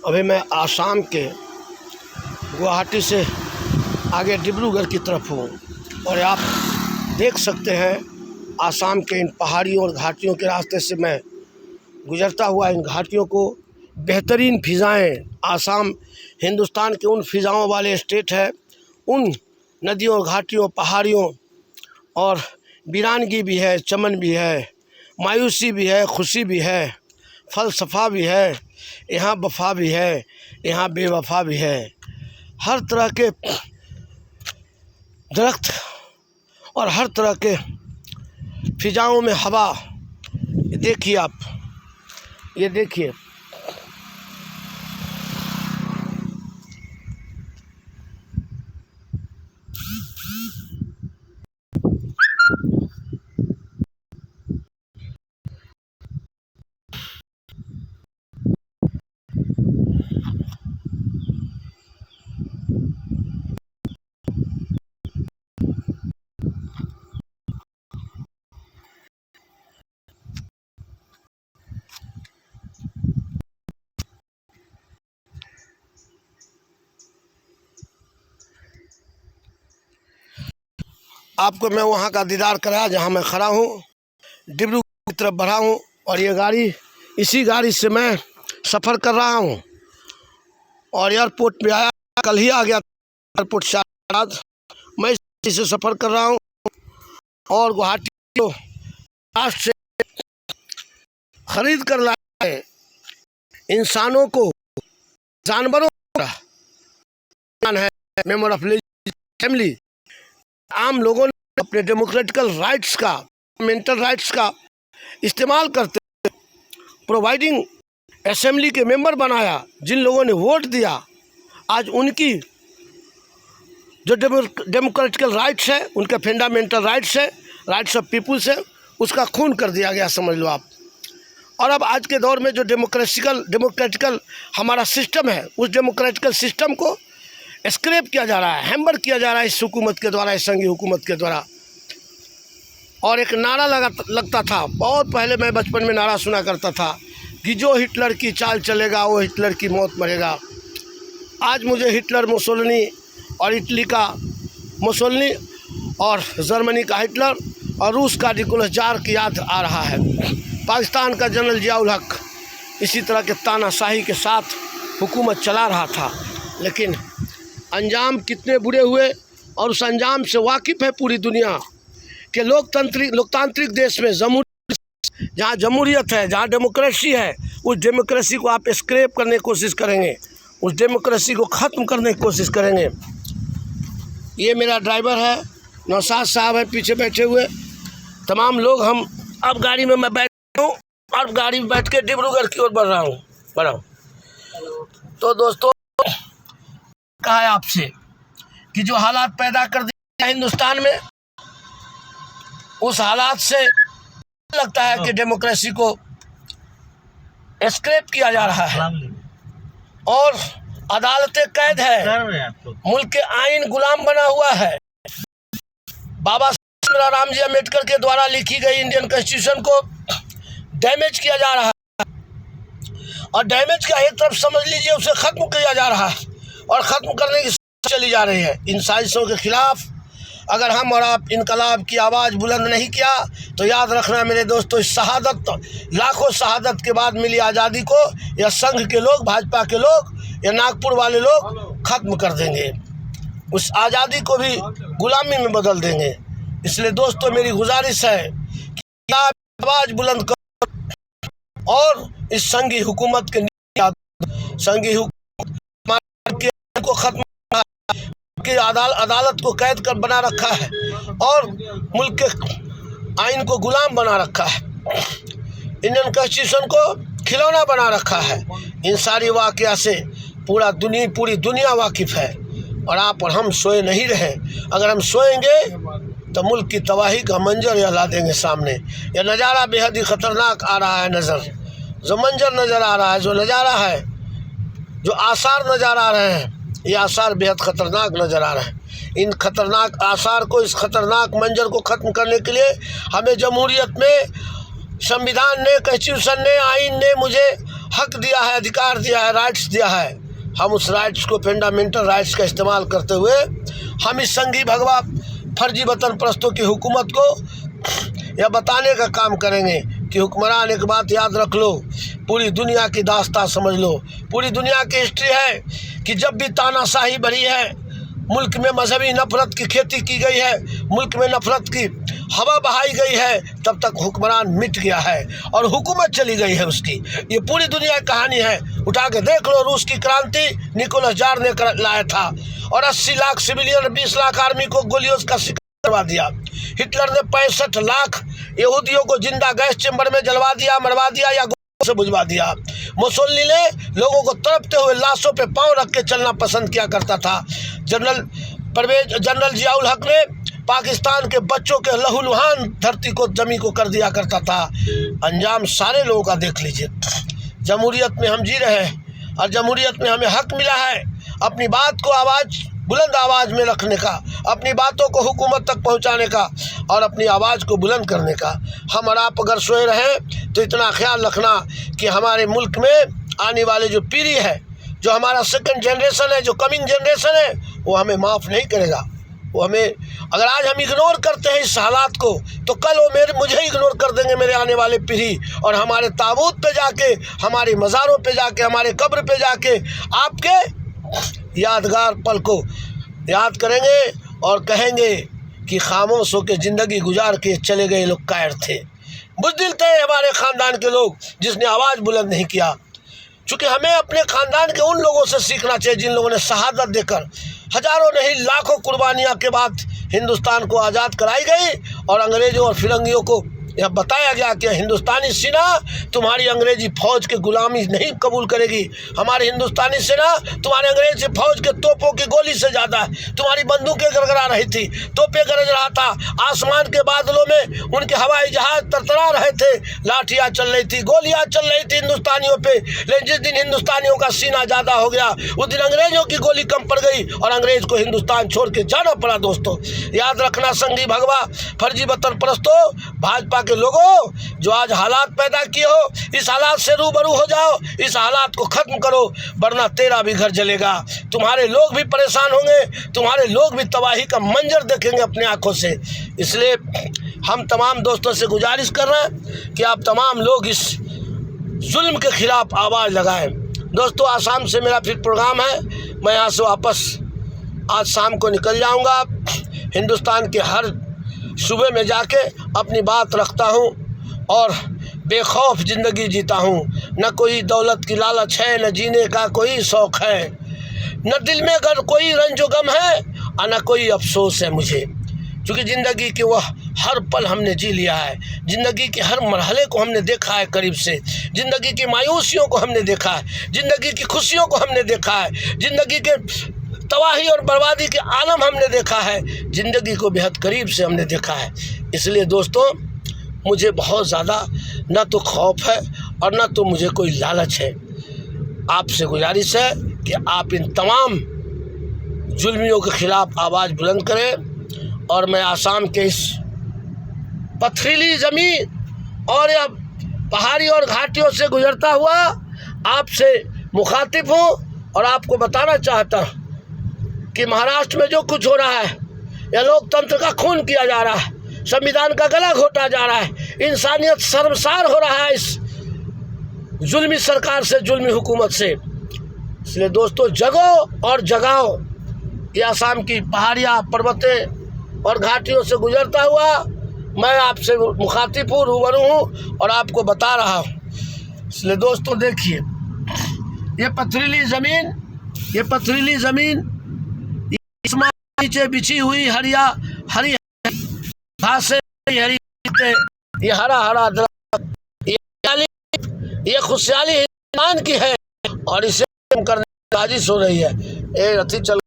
अभी मैं आसाम के गुवाहाटी से आगे डिब्रूगढ़ की तरफ हूँ और आप देख सकते हैं आसाम के इन पहाड़ियों और घाटियों के रास्ते से मैं गुजरता हुआ इन घाटियों को बेहतरीन फ़िज़ाएँ, आसाम हिंदुस्तान के उन फ़िज़ाओं वाले स्टेट है, उन नदियों घाटियों पहाड़ियों और वीरानगी भी है, चमन भी है, मायूसी भी है, खुशी भी है, फ़लसफ़ा भी है, यहाँ वफ़ा भी है, यहाँ बेवफ़ा भी है। हर तरह के दरख्त और हर तरह के फ़िज़ाओं में हवा, देखिए आप, ये देखिए। आपको मैं वहाँ का दीदार कराया जहाँ मैं खड़ा हूँ, डिब्रूगढ़ की तरफ बढ़ा हूँ और ये गाड़ी, इसी गाड़ी से मैं सफ़र कर रहा हूँ और एयरपोर्ट पे आया, कल ही आ गया एयरपोर्ट से। आज मैं इसी से सफ़र कर रहा हूँ और गुवाहाटी को राष्ट्र से ख़रीद कर लाए हैं। इंसानों को जानवरों का है मेंबर ऑफ फैमिली, आम लोगों ने अपने डेमोक्रेटिकल राइट्स का, मेंटल राइट्स का इस्तेमाल करते प्रोवाइडिंग असेंबली के मेंबर बनाया। जिन लोगों ने वोट दिया, आज उनकी जो डेमोक्रेटिकल राइट्स है, उनका फंडामेंटल राइट्स है, राइट्स ऑफ पीपुल्स है, उसका खून कर दिया गया, समझ लो आप। और अब आज के दौर में जो डेमोक्रेटिकल हमारा सिस्टम है, उस डेमोक्रेटिकल सिस्टम को स्क्रैप किया जा रहा है, हैम्बर किया जा रहा है इस हुकूमत के द्वारा, इस संघीय हुकूमत के द्वारा। और एक नारा लगता था, बहुत पहले मैं बचपन में नारा सुना करता था कि जो हिटलर की चाल चलेगा वो हिटलर की मौत मरेगा। आज मुझे हिटलर, मुसोलिनी और इटली का मुसोलिनी और जर्मनी का हिटलर और रूस का निकोलस जार की याद आ रहा है। पाकिस्तान का जनरल जियाउल हक इसी तरह के तानाशाही के साथ हुकूमत चला रहा था, लेकिन अंजाम कितने बुरे हुए और उस अंजाम से वाकिफ़ है पूरी दुनिया के लोकतांत्रिक देश में जहाँ जमहूरियत है, जहाँ डेमोक्रेसी है, उस डेमोक्रेसी को आप स्क्रैप करने की कोशिश करेंगे, उस डेमोक्रेसी को ख़त्म करने की कोशिश करेंगे। ये मेरा ड्राइवर है, नौशाद साहब है पीछे बैठे हुए, तमाम लोग। हम अब गाड़ी में मैं बैठा हूँ और गाड़ी में बैठ के डिब्रूगढ़ की ओर बढ़ रहा हूँ। तो दोस्तों, कहा है आपसे कि जो हालात पैदा कर दिए हिंदुस्तान में, उस हालात से लगता है कि डेमोक्रेसी को स्क्रैप किया जा रहा है और अदालतें कैद है, मुल्क के आइन गुलाम बना हुआ है। बाबा राम जी अम्बेडकर के द्वारा लिखी गई इंडियन कॉन्स्टिट्यूशन को डैमेज किया जा रहा है और डैमेज का एक तरफ समझ लीजिए उसे ख़त्म किया जा रहा है और ख़त्म करने की चली जा रही है। इन साजिशों के खिलाफ अगर हम और आप इनकलाब की आवाज़ बुलंद नहीं किया तो याद रखना मेरे दोस्तों, इस शहादत, लाखों शहादत के बाद मिली आज़ादी को यह संघ के लोग, भाजपा के लोग, या नागपुर वाले लोग ख़त्म कर देंगे। उस आज़ादी को भी गुलामी में बदल देंगे। इसलिए दोस्तों, मेरी गुजारिश है कि आप आवाज़ बुलंद करो और इस संघी हुकूमत के संघी हुकूमत को ख़त्म की अदालत को कैद कर बना रखा है और मुल्क के आइन को गुलाम बना रखा है, इंडियन कॉन्स्टिट्यूशन को खिलौना बना रखा है। इन सारी वाक़या से पूरी दुनिया वाकिफ़ है और आप और हम सोए नहीं रहे। अगर हम सोएंगे तो मुल्क की तबाही का मंजर यह ला देंगे सामने। यह नज़ारा बेहद ही ख़तरनाक आ रहा है, जो मंजर नज़र आ रहा है, जो नज़ारा है, जो आसार नज़र आ रहे हैं, ये आसार बेहद ख़तरनाक नज़र आ रहे हैं। इन ख़तरनाक आसार को, इस ख़तरनाक मंजर को ख़त्म करने के लिए हमें जमहूरियत में, संविधान ने, कॉन्स्टिट्यूशन ने, आइन ने मुझे हक दिया है, अधिकार दिया है, राइट्स दिया है, हम उस राइट्स को, फंडामेंटल राइट्स का इस्तेमाल करते हुए हम इस संघी भगवा फर्जी वतन परस्तों की हुकूमत को यह बताने का काम करेंगे कि हुक्मरान, एक बात याद रख लो, पूरी दुनिया की दास्तां समझ लो, पूरी दुनिया की हिस्ट्री है कि जब भी तानाशाही बढ़ी है, मुल्क में मजहबी नफरत की खेती की गई है, मुल्क में नफरत की हवा बहाई गई है, तब तक हुक्मरान मिट गया है और हुकूमत चली गई है उसकी। ये पूरी दुनिया की कहानी है, उठा के देख लो। रूस की क्रांति निकोलस जार ने लाया था और 80 लाख सिविलियन, 20 लाख आर्मी को गोलियों का शिकार करवा दिया। हिटलर ने 65 लाख यहूदियों को जिंदा गैस चेम्बर में जलवा दिया, मरवा दिया या गोलियों से बुझवा दिया। मुसोलिनी ने लोगों को तड़पते हुए लाशों पे पांव रख के चलना पसंद किया करता था। जनरल जियाउल हक ने पाकिस्तान के बच्चों के लहूलुहान धरती को, जमी को कर दिया करता था। अंजाम सारे लोगों का देख लीजिए। जमहूरियत में हम जी रहे हैं और जमहूरियत में हमें हक मिला है अपनी बात को बुलंद आवाज़ में रखने का, अपनी बातों को हुकूमत तक पहुंचाने का और अपनी आवाज़ को बुलंद करने का। हम और आप अगर सोए रहें तो इतना ख्याल रखना कि हमारे मुल्क में आने वाले जो पीढ़ी है, जो हमारा सेकंड जनरेशन है, जो कमिंग जनरेशन है, वो हमें माफ़ नहीं करेगा। वो हमें, अगर आज हम इग्नोर करते हैं इस हालात को, तो कल वो मुझे इग्नोर कर देंगे, मेरे आने वाले पीढ़ी, और हमारे ताबूत पे जाके, हमारे मज़ारों पे जाके, हमारे कब्र पे जाके आपके यादगार पल को याद करेंगे और कहेंगे कि खामोश होकर ज़िंदगी गुजार के चले गए लोग कायर थे, बुज़दिल थे हमारे ख़ानदान के लोग जिसने आवाज़ बुलंद नहीं किया। चूँकि हमें अपने ख़ानदान के उन लोगों से सीखना चाहिए जिन लोगों ने शहादत देकर, हज़ारों नहीं लाखों कुर्बानियाँ के बाद हिंदुस्तान को आज़ाद कराई गई और अंग्रेज़ों और फिरंगियों को यह बताया गया कि हिंदुस्तानी सेना तुम्हारी अंग्रेजी फ़ौज की गुलामी नहीं कबूल करेगी, हमारी हिंदुस्तानी सेना तुम्हारे अंग्रेजी फ़ौज के तोपों की गोली से ज़्यादा है। तुम्हारी बंदूकें गड़गड़ा रही थी, तोपें गरज रहा था, आसमान के बादलों में उनके हवाई जहाज तरतरा रहे थे, लाठियाँ चल रही थी, गोलियाँ चल रही थी हिंदुस्तानियों पर। लेकिन जिस दिन हिंदुस्तानियों का सीना ज़्यादा हो गया, उस दिन अंग्रेज़ों की गोली कम पड़ गई और अंग्रेज़ को हिंदुस्तान छोड़ के जाना पड़ा। दोस्तों याद रखना, संघी भगवा फर्जी वतन परस्तों, भाजपा के लोगों जो आज हालात पैदा किए हो, इस हालात से रूबरू हो जाओ, इस हालात को खत्म करो, वरना तेरा भी घर जलेगा, तुम्हारे लोग भी परेशान होंगे, तुम्हारे लोग भी तबाही का मंजर देखेंगे अपनी आंखों से। इसलिए हम तमाम दोस्तों से गुजारिश कर रहे हैं कि आप तमाम लोग इस जुल्म के खिलाफ आवाज़ लगाएं। दोस्तों आसाम से मेरा फिर प्रोग्राम है, मैं यहाँ से वापस आज शाम को निकल जाऊँगा। हिंदुस्तान के हर सूबे में जाके अपनी बात रखता हूँ और बेखौफ ज़िंदगी जीता हूँ। न कोई दौलत की लालच है, न जीने का कोई शौक़ है, न दिल में अगर कोई रंजो गम है और न कोई अफसोस है मुझे, क्योंकि ज़िंदगी के वह हर पल हमने जी लिया है, ज़िंदगी के हर मरहले को हमने देखा है करीब से, ज़िंदगी की मायूसियों को हमने देखा है, ज़िंदगी की खुशियों को हमने देखा है, ज़िंदगी के तबाही और बर्बादी के आलम हमने देखा है, ज़िंदगी को बेहद करीब से हमने देखा है। इसलिए दोस्तों मुझे बहुत ज़्यादा न तो खौफ है और न तो मुझे कोई लालच है। आपसे गुजारिश है कि आप इन तमाम जुल्मियों के ख़िलाफ़ आवाज़ बुलंद करें और मैं आसाम के इस पथरीली ज़मीन और या पहाड़ी और घाटियों से गुजरता हुआ आपसे मुखातिब हूँ और आपको बताना चाहता हूँ कि महाराष्ट्र में जो कुछ हो रहा है, यह लोकतंत्र का खून किया जा रहा है, संविधान का गला घोटा जा रहा है, इंसानियत शर्मसार हो रहा है इस जुल्मी सरकार से, जुल्मी हुकूमत से। इसलिए दोस्तों जगो और जगाओ। ये आसाम की पहाड़ियाँ, पर्वतें और घाटियों से गुजरता हुआ मैं आपसे मुखातिब हूँ, रूबरू हूँ और आपको बता रहा हूँ। इसलिए दोस्तों देखिए, ये पथरीली ज़मीन नीचे बिछी हुई हरी घासें, हरी, ये हरा दरख्त, ये खुशहाली हिंदुस्तान की है और इसे करने की साजिश हो रही है। ये रथी चल